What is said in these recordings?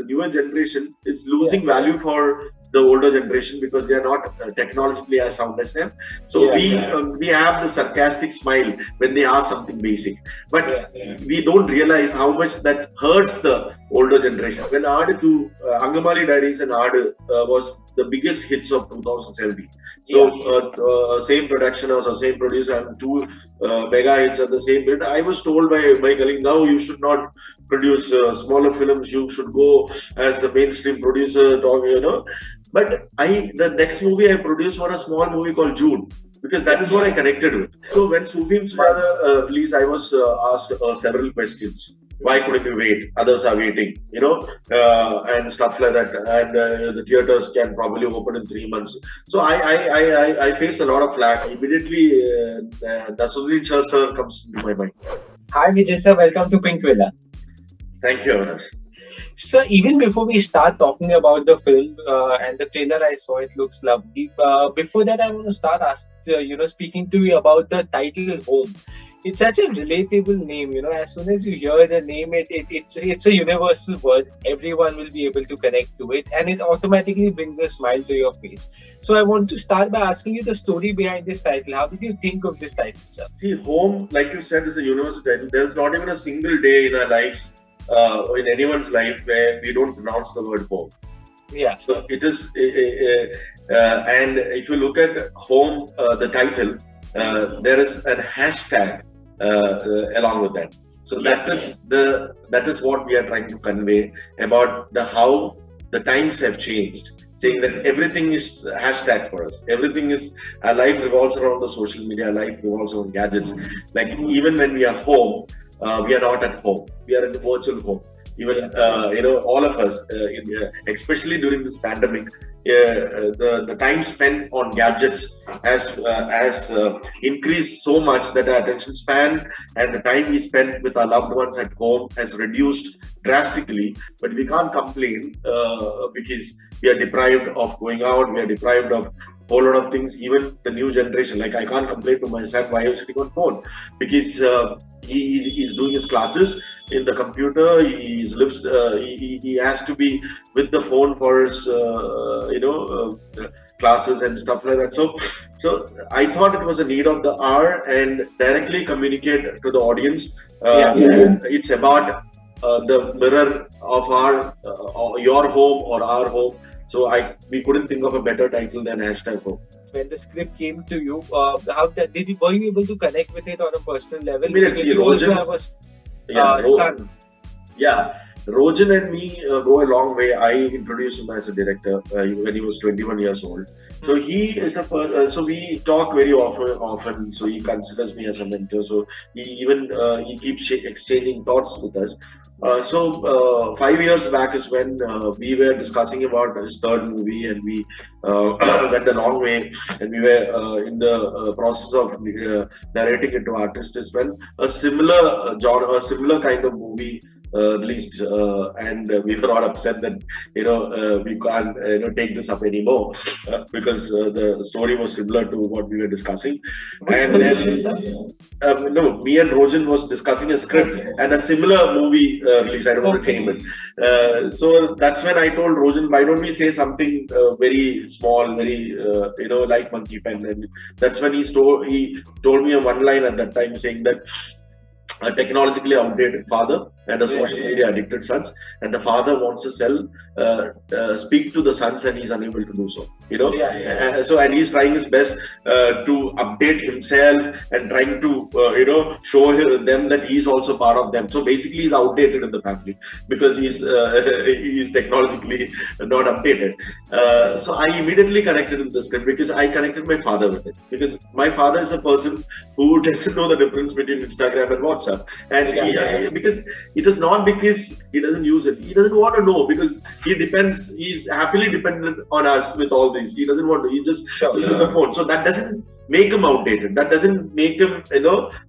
newer generation is losing value for the older generation because they are not technologically as sound as them. So we have the sarcastic smile when they ask something basic, but we don't realize how much that hurts the older generation. When Aadu to Angamali Diaries and Aadu was the biggest hits of 2017. So same production house or same producer and two mega hits at the same period. I was told by my colleague, now you should not produce smaller films. You should go as the mainstream producer, But the next movie I produced was a small movie called June, because that is what I connected with. So when Sufim's father released, I was asked several questions. Why couldn't you wait? Others are waiting, and stuff like that. And the theaters can probably open in 3 months. So I faced a lot of flack. Immediately, Nasuddin Shah sir comes into my mind. Hi Vijay sir, welcome to Pink Villa. Thank you, Avinash. So even before we start talking about the film and the trailer I saw, it looks lovely. Before that, I want to start speaking to you about the title Home. It's such a relatable name, as soon as you hear the name, it's a universal word. Everyone will be able to connect to it, and it automatically brings a smile to your face. So I want to start by asking you the story behind this title. How did you think of this title, sir? See, Home, like you said, is a universal title. There's not even a single day in our lives, in anyone's life, where we don't pronounce the word home. Yeah. So it is, and if you look at Home, the title, there is a hashtag along with that. So that is what we are trying to convey about how the times have changed. Saying that everything is hashtag for us. Everything is, our life revolves around the social media. Our life revolves around gadgets. Like even when we are home, we are not at home. We are in a virtual home. Even all of us, especially during this pandemic, the time spent on gadgets has increased so much that our attention span and the time we spend with our loved ones at home has reduced drastically. But we can't complain because we are deprived of going out. We are deprived of a whole lot of things. Even the new generation, like I can't complain to my son why he's sitting on phone, because he is doing his classes in the computer. He has to be with the phone for his classes and stuff like that. So I thought it was a need of the hour and directly communicate to the audience. It's about the mirror of your home or our home. So we couldn't think of a better title than hashtag home. When the script came to you, were you able to connect with it on a personal level? Because you also have a son. Yeah, Rojan and me go a long way. I introduced him as a director when he was 21 years old. So he is so we talk very often. So he considers me as a mentor. So he keeps exchanging thoughts with us. So 5 years back is when we were discussing about his third movie, and we went a long way, and we were in the process of narrating it to artists. Is when a similar genre, a similar kind of movie released, and we were all upset that we can't take this up anymore because the story was similar to what we were discussing. And then me and Rojan was discussing a script and a similar movie release. I don't want to name it. So that's when I told Rojan, why don't we say something very small, very like Monkey Pen. And that's when he told me a one line at that time saying that a technologically outdated father and a social media addicted sons, and the father wants to speak to the sons, and he's unable to do so. And he's trying his best to update himself and trying to show them that he's also part of them. So basically, he's outdated in the family because he's technologically not updated. So I immediately connected with the script because I connected my father with it, because my father is a person who doesn't know the difference between Instagram and WhatsApp, and because it is not because he doesn't use it. He doesn't want to know because he's happily dependent on us with all these. He doesn't want to. He just uses the phone. So that doesn't make him outdated. That doesn't make him,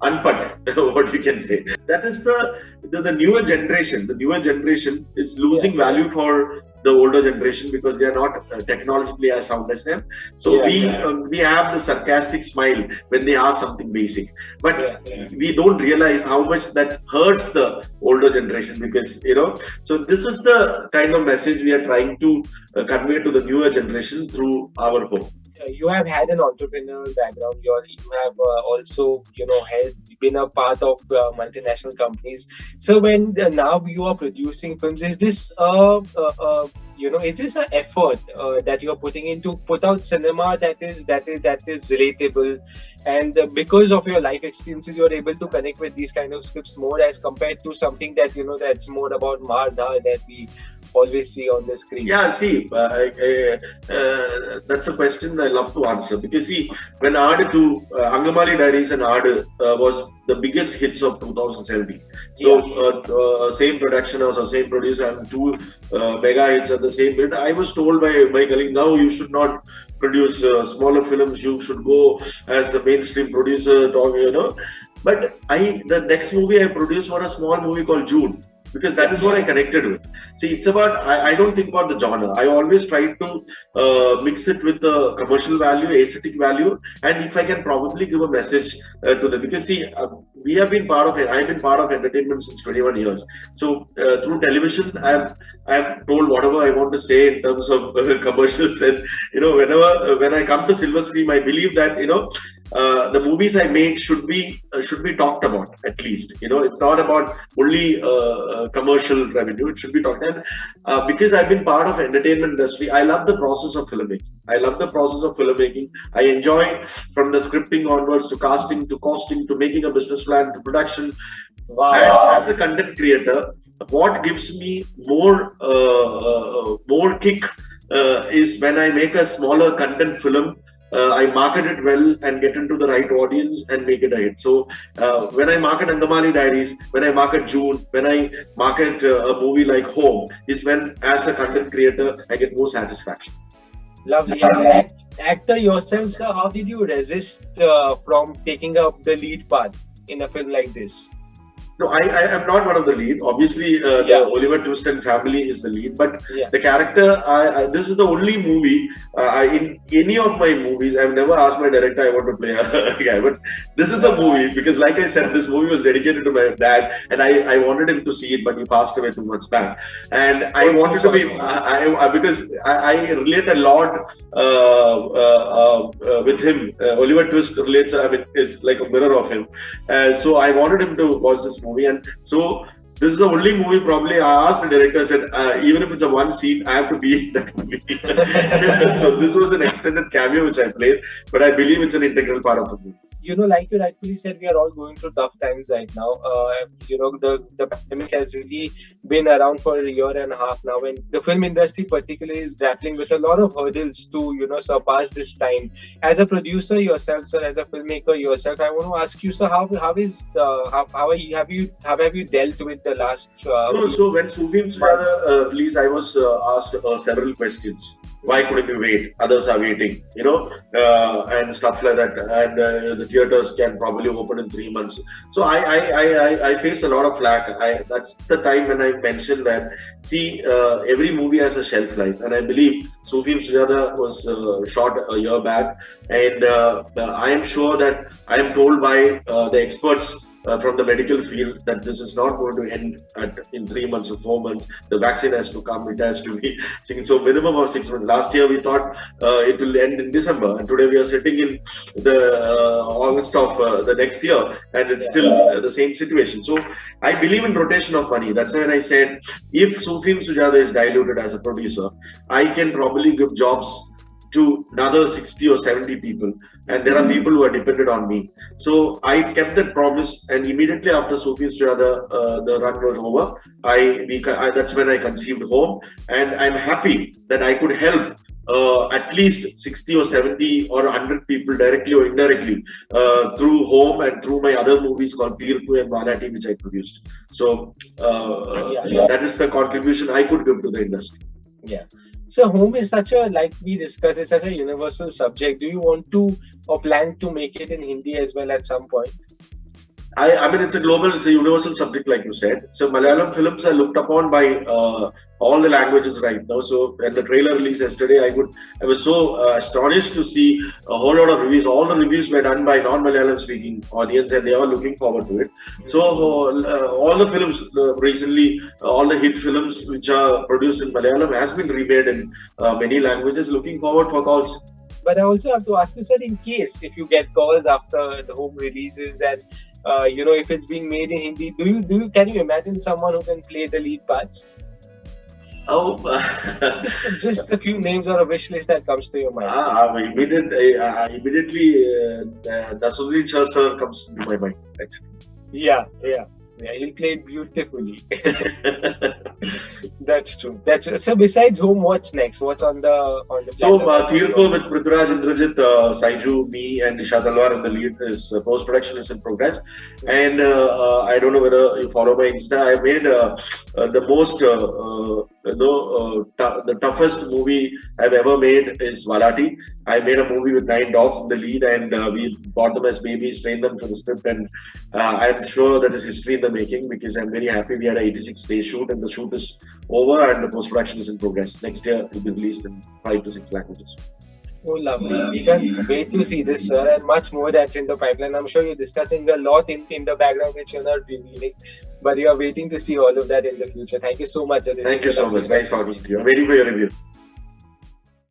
unput, what you can say. That is the newer generation. The newer generation is losing value for the older generation because they are not technologically as sound as them. So we have the sarcastic smile when they ask something basic, but we don't realize how much that hurts the older generation because So this is the kind of message we are trying to convey to the newer generation through our home. You have had an entrepreneurial background. You have also, been a part of multinational companies. So when now you are producing films, is this is this an effort that you are putting in to put out cinema that is relatable, and because of your life experiences, you are able to connect with these kind of scripts more as compared to something that that's more about Marda that we always see on the screen? Yeah, see, that's a question I love to answer because see, when Aadu 2, Angamali Diaries and Aadu was the biggest hits of 2017. So same production house or same producer and two mega hits at the same period. I was told by my colleague, now you should not produce smaller films. You should go as the mainstream producer, But the next movie I produced was a small movie called June. Because that is what I connected with. See, it's about, I don't think about the genre. I always try to mix it with the commercial value, aesthetic value, and if I can probably give a message to them. Because see, we have been part of it. I've been part of entertainment since 21 years. So through television, I've told whatever I want to say in terms of commercials. And, when I come to silver screen, I believe that, the movies I make should be talked about at least. It's not about only commercial revenue. It should be talked. And because I've been part of entertainment industry, I love the process of filmmaking. I enjoy from the scripting onwards to casting to costing to making a business plan to production. Wow. And as a content creator, what gives me more kick is when I make a smaller content film. I market it well and get into the right audience and make it a hit. So when I market Angamali Diaries, when I market June, when I market a movie like Home, is when as a content creator I get more satisfaction. Lovely. As an actor yourself, sir, how did you resist from taking up the lead part in a film like this? No, I am not one of the lead. Obviously, the Oliver Twist and family is the lead. But the character, this is the only movie, in any of my movies, I've never asked my director I want to play a guy. But this is a movie because like I said, this movie was dedicated to my dad and I wanted him to see it, but he passed away 2 months back. And I wanted to be, because I relate a lot with him. Oliver Twist relates, is like a mirror of him. So I wanted him to watch this movie, and so this is the only movie probably I asked the director, I said, even if it's a one scene, I have to be in that movie. So this was an extended cameo which I played, but I believe it's an integral part of the movie. Like you rightfully said, we are all going through tough times right now. The pandemic has really been around for a year and a half now, and the film industry particularly is grappling with a lot of hurdles to surpass this time. As a producer yourself, sir, as a filmmaker yourself, I want to ask you, sir, have you dealt with the last? So when Sufim Sujata released, I was asked several questions. Why couldn't you wait? Others are waiting, and stuff like that. And the theaters can probably open in 3 months. So I faced a lot of flack. That's the time when I mentioned that, see, every movie has a shelf life. And I believe Sufim Sujata was shot a year back. And I am sure that I am told by the experts from the medical field that this is not going to end in 3 months or 4 months. The vaccine has to come. It has to be. So minimum of 6 months. Last year we thought it will end in December, and today we are sitting in the August of the next year, and it's still the same situation. So I believe in rotation of money. That's when I said, if Sufim Sujata is diluted as a producer, I can probably give jobs to another 60 or 70 people, and there are people who are dependent on me. So I kept that promise, and immediately after Sufim Sujata, the run was over. That's when I conceived Home, and I'm happy that I could help at least 60 or 70 or 100 people directly or indirectly through Home and through my other movies called Tirpu and Valati, which I produced. So that is the contribution I could give to the industry. Yeah. So Home is like we discussed, it's such a universal subject. Do you want to or plan to make it in Hindi as well at some point? I mean, it's a universal subject, like you said. So Malayalam films are looked upon by all the languages right now. So when the trailer released yesterday, I was so astonished to see a whole lot of reviews. All the reviews were done by non-Malayalam speaking audience, and they are looking forward to it. So all the films recently, all the hit films which are produced in Malayalam has been remade in many languages. Looking forward for calls. But I also have to ask you, sir, in case if you get calls after the home releases and if it's being made in Hindi, can you imagine someone who can play the lead parts? Oh, Just a few names or a wish list that comes to your mind. Immediately, Nasuddin Shah sir comes to my mind. Actually. Yeah, he'll play it beautifully. That's true. So. Besides home, what's next? What's on the So platform? Tirko with Prithviraj, Indrajit, Saiju, me, and Nisha Talwar in the lead is post production is in progress. And I don't know whether you follow my Insta. I made the most the toughest movie I've ever made is Valati. I made a movie with 9 dogs in the lead, and we bought them as babies, trained them to the script, and I'm sure that is history in the making because I'm very happy. We had an 86-day shoot, and the shoot is over, and the post production is in progress. Next year, it will be released in 5 to 6 languages. Oh, lovely. We can't wait to see this, sir, and much more that's in the pipeline. I'm sure you're discussing a lot in the background which you're not revealing, but you are waiting to see all of that in the future. Thank you so much, sir. Thank you so much. Nice talking to you. I'm waiting for your review.